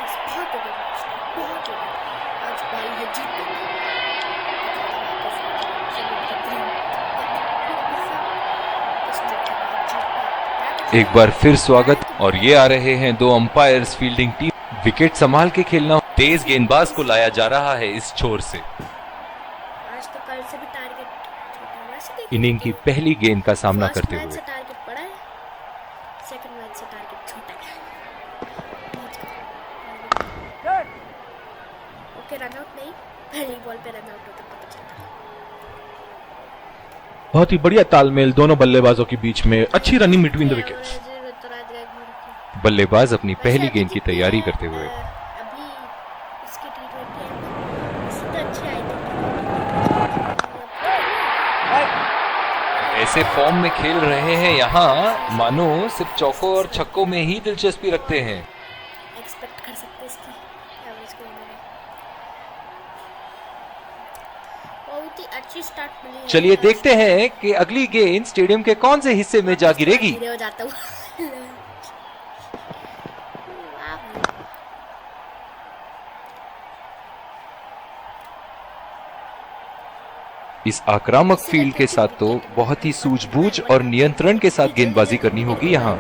बहुत हो गया, बहुत हो गया। आज बारी है जीतने की। एक बार फिर स्वागत। और ये आ रहे हैं दो अंपायर्स फील्डिंग टीम। विकेट संभाल के खेलना। तेज गेंदबाज को लाया जा रहा है इस छोर से। आज तो कल से भी टारगेट छोटा, वैसे देखिए इनिंग की पहली गेंद का सामना करते हुए टारगेट बड़ा है, सेकंड मैच से टारगेट छोटा है। ओके, रन आउट नहीं, पहली बॉल पे रन आउट होता पता चलता। बहुत ही बढ़िया तालमेल दोनों बल्लेबाजों के बीच में, अच्छी रनिंग बिटवीन द विकेट्स। बल्लेबाज अपनी पहली गेंद की तैयारी करते हुए। अभी इसकी T20 है, इससे तो अच्छी आई थी। ऐसे फॉर्म में खेल रहे हैं यहाँ मानो सिर्फ चौकों और छक्कों में ही दिलचस्पी रखते हैं। एक्सपेक्ट कर सकते हैं इसकी एवरेज को। बहुत ही अच्छी स्टार्ट मिली है। चलिए देखते हैं कि अगली गेंद स्टेडियम के कौन से हिस्से में जा गिरेगी। धीरे हो जाता हूँ। इस आक्रामक फील्ड के साथ तो बहुत ही सूझबूझ और नियंत्रण के साथ गेंदबाजी करनी होगी यहाँ।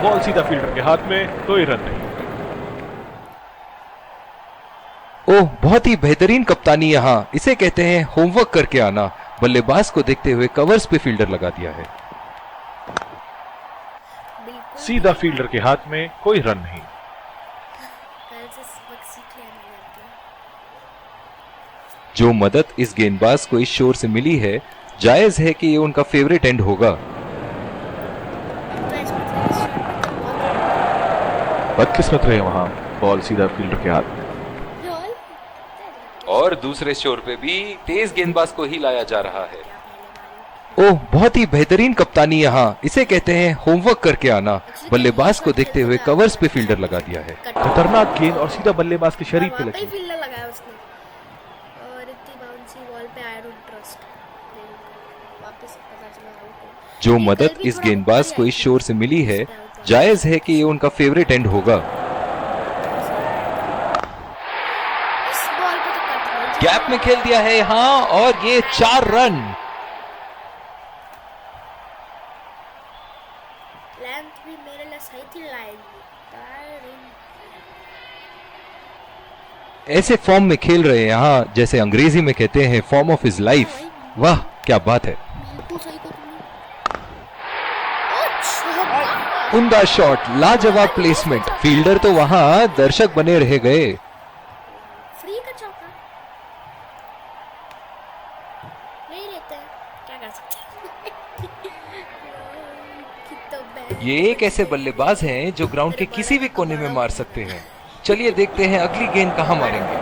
बॉल सीधा फील्डर के हाथ में, कोई रन नहीं। ओह, बहुत ही बेहतरीन कप्तानी यहाँ। इसे कहते हैं होमवर्क करके आना। बल्लेबाज को देखते हुए कवर्स पे फील्डर लगा दिया है। सीधा फील्डर के हाथ में, कोई रन नहीं। जो मदद इस गेंदबाज को इस शोर से मिली है, जायज है कि ये उनका फेवरेट एंड होगा। बदकिस्मत रहे वहां, बॉल सीधा फील्डर के हाथ में। और दूसरे शोर पे भी तेज गेंदबाज को ही लाया जा रहा है। ओह, बहुत ही बेहतरीन कप्तानी यहाँ। इसे कहते हैं होमवर्क करके आना। बल्लेबाज को देखते हुए कवर्स पे फील्डर लगा दिया है। खतरनाक गेंद और सीधा बल्लेबाज के शरीर पे लगी। जो मदद इस गेंदबाज को इस शोर से मिली है, जायज है कि ये उनका फेवरेट एंड होगा। गैप में खेल दिया है यहाँ और ये 4 रन। लेंथ भी मेरे लिए सही थी, लाइन ऐसे फॉर्म में खेल रहे हैं यहाँ, जैसे अंग्रेजी में कहते हैं फॉर्म ऑफ हिज लाइफ। वाह, क्या बात है। उम्दा शॉट, लाजवाब प्लेसमेंट। फील्डर तो वहां दर्शक बने रह गए। फ्री का चौका नहीं लेते हैं, क्या कर सकते हैं। ये एक ऐसे बल्लेबाज हैं जो ग्राउंड के किसी भी कोने में मार सकते हैं। चलिए देखते हैं अगली गेंद कहां मारेंगे।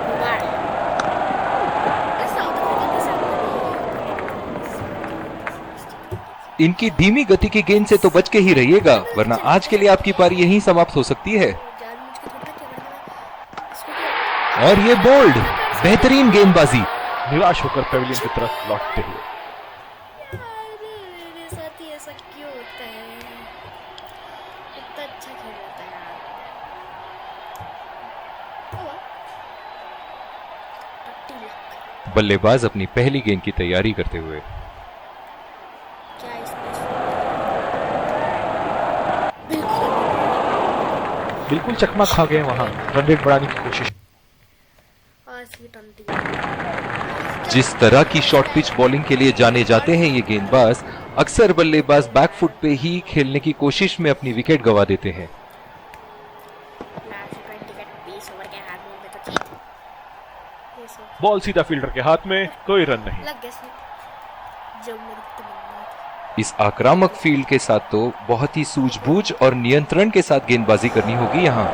इनकी धीमी गति की गेंद से तो बच के ही रहिएगा, वरना आज के लिए आपकी पारी यहीं समाप्त हो सकती है। और ये बोल्ड, बेहतरीन गेंदबाजी। निराश होकर पेविलियन की तरफ लौटते हुए। ऐसा क्यों होता है? इतना अच्छा खेल रहा है। बल्लेबाज अपनी पहली गेंद की तैयारी करते हुए। बिल्कुल चकमा खा गए वहां, रन रेट बढ़ाने की कोशिश। जिस तरह की शॉर्ट पिच बॉलिंग के लिए जाने जाते हैं ये गेंदबाज, अक्सर बल्लेबाज बैकफुट पे ही खेलने की कोशिश में अपनी विकेट गंवा देते हैं। बॉल सीधा फील्डर के हाथ में, कोई रन नहीं। इस आक्रामक फील्ड के साथ तो बहुत ही सूझबूझ और नियंत्रण के साथ गेंदबाजी करनी होगी यहाँ।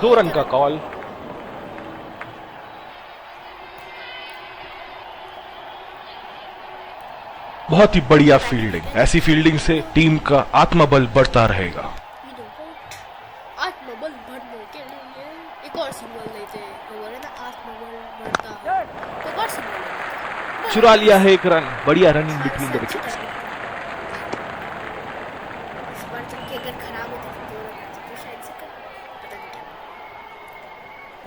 2 रन का कॉल। बहुत ही बढ़िया फील्डिंग। ऐसी फील्डिंग से टीम का आत्मबल बढ़ता रहेगा। आत्मबल बढ़ने के लिए एक और सिंबल लेते हैं, आत्मबल बढ़ता है तो और सिंबल चुरा लिया है एक रन। बढ़िया रनिंग बिटवीन द विकेट्स।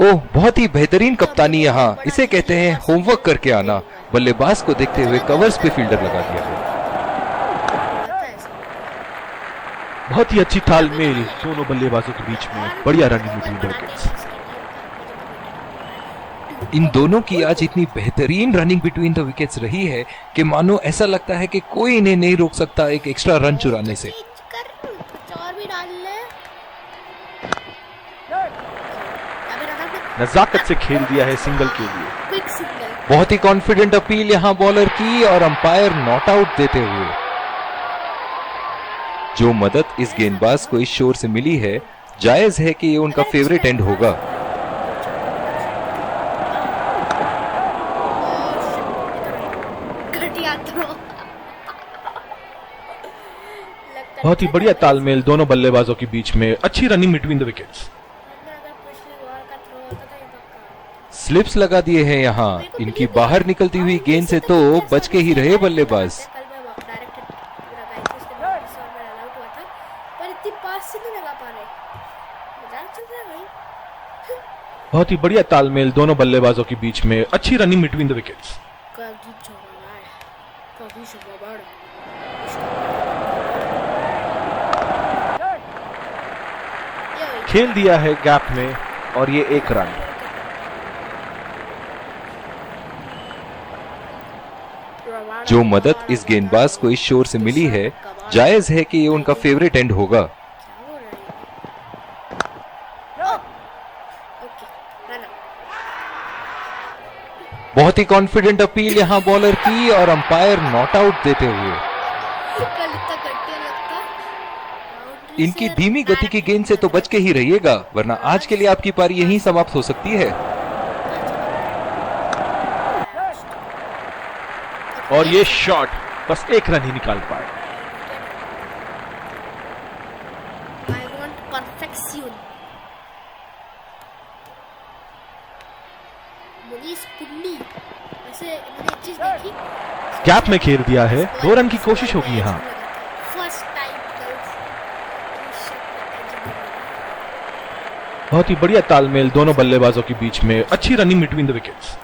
ओह, बहुत ही बेहतरीन कप्तानी यहाँ, इसे कहते हैं होमवर्क करके आना। बल्लेबाज को देखते हुए कवर्स पे फील्डर लगा दिया है। बहुत ही अच्छी तालमेल दोनों बल्लेबाजों के बीच में, बढ़िया रनिंग बिटवीन द विकेट्स। इन दोनों की आज इतनी बेहतरीन रनिंग बिटवीन द विकेट्स रही है कि मानो ऐसा लगता है कि कोई इन्हें नहीं रोक सकता एक एक्स्ट्रा रन चुराने से। और भी डाल ले। नजाकत से खेल दिया है सिंगल के लिए। Quick single. बहुत ही कॉन्फिडेंट अपील यहाँ बॉलर की और अंपायर नॉट आउट देते हुए। जो मदद इस गेंदबाज को इस शोर से मिली है, जायज है कि ये उनका फेवरेट एंड होगा। बहुत ही बढ़िया तालमेल दोनों बल्लेबाजों के बीच में, अच्छी running between the wickets. Slips लगा दिए हैं यहाँ, इनकी बाहर निकलती हुई गेंद से तो बच के ही रहे बल्लेबाज। बहुत ही बढ़िया तालमेल दोनों बल्लेबाजों के बीच में, अच्छी रनिंग बिटवीन द विकेट्स। खेल दिया है गैप में और ये 1 रन। जो मदद इस गेंदबाज को इस शोर से मिली है, जायज है कि ये उनका फेवरेट एंड होगा। बहुत ही कॉन्फिडेंट अपील यहाँ बॉलर की और अंपायर नॉट आउट देते हुए। इनकी धीमी गति की गेंद से तो बच के ही रहिएगा, वरना आज के लिए आपकी पारी यहीं समाप्त हो सकती है। और ये शॉट बस 1 रन ही निकाल पाए। गैप में खेल दिया है, 2 रन की कोशिश होगी यहाँ। बहुत ही बढ़िया तालमेल दोनों बल्लेबाजों के बीच में, अच्छी running between the wickets.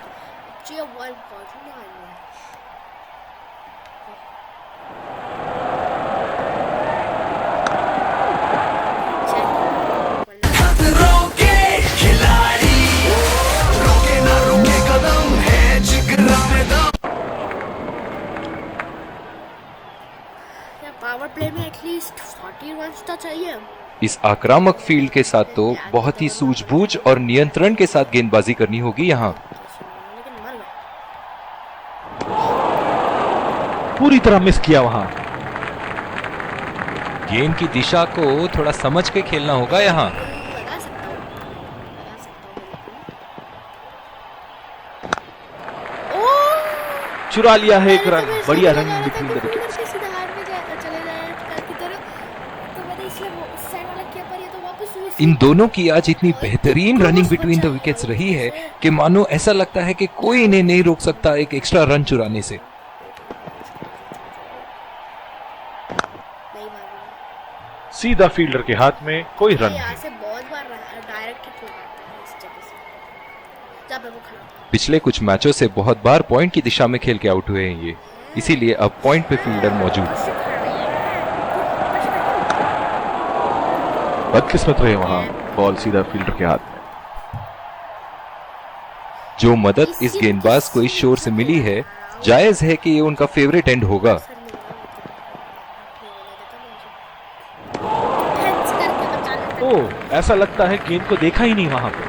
Power play में एटलीस्ट 40 रन तो चाहिए। इस आक्रामक फील्ड के साथ तो बहुत ही सूझबूझ और नियंत्रण के साथ गेंदबाजी करनी होगी यहाँ। पूरी तरह मिस किया वहां। गेंद की दिशा को थोड़ा समझ के खेलना होगा यहाँ। चुरा लिया है 1 रन, बढ़िया रनिंग बिटवीन द विकेट्स। इन दोनों की आज इतनी बेहतरीन रनिंग बिटवीन द विकेट्स रही है कि मानो ऐसा लगता है कि कोई इन्हें नहीं रोक सकता एक एक्स्ट्रा रन चुराने से। सीधा फील्डर के हाथ में, कोई रन नहीं। पिछले कुछ मैचों से बहुत बार पॉइंट की दिशा में खेल के आउट हुए हैं ये, इसीलिए अब पॉइंट पे फील्डर मौजूद। बदकिस्मत रहे वहां, बॉल सीधा फील्डर के हाथ में। जो मदद इस गेंदबाज को इस शोर से मिली है, जायज है कि ये उनका फेवरेट एंड होगा। ओह, ऐसा लगता है गेंद को देखा ही नहीं वहां पे।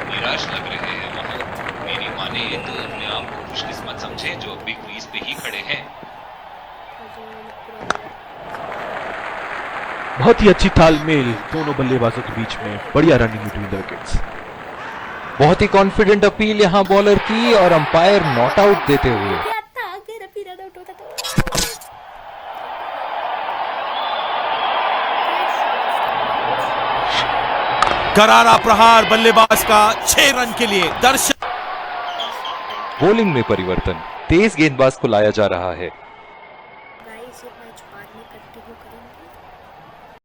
निराश लग रहे हैं वहां। मेरी माने तो अपने आप को खुशकिस्मत समझे जो बिग क्रीज पे ही खड़े हैं। बहुत ही अच्छी तालमेल दोनों बल्लेबाजों के बीच में, बढ़िया रनिंग बिटवीन द विकेट्स। बहुत ही कॉन्फिडेंट अपील यहाँ बॉलर की और अंपायर नॉट आउट देते हुए। करारा प्रहार बल्लेबाज का 6 रन के लिए। दर्शक बॉलिंग में परिवर्तन, तेज गेंदबाज को लाया जा रहा है। गाइस, ये मैच बाद में कंटिन्यू करेंगे।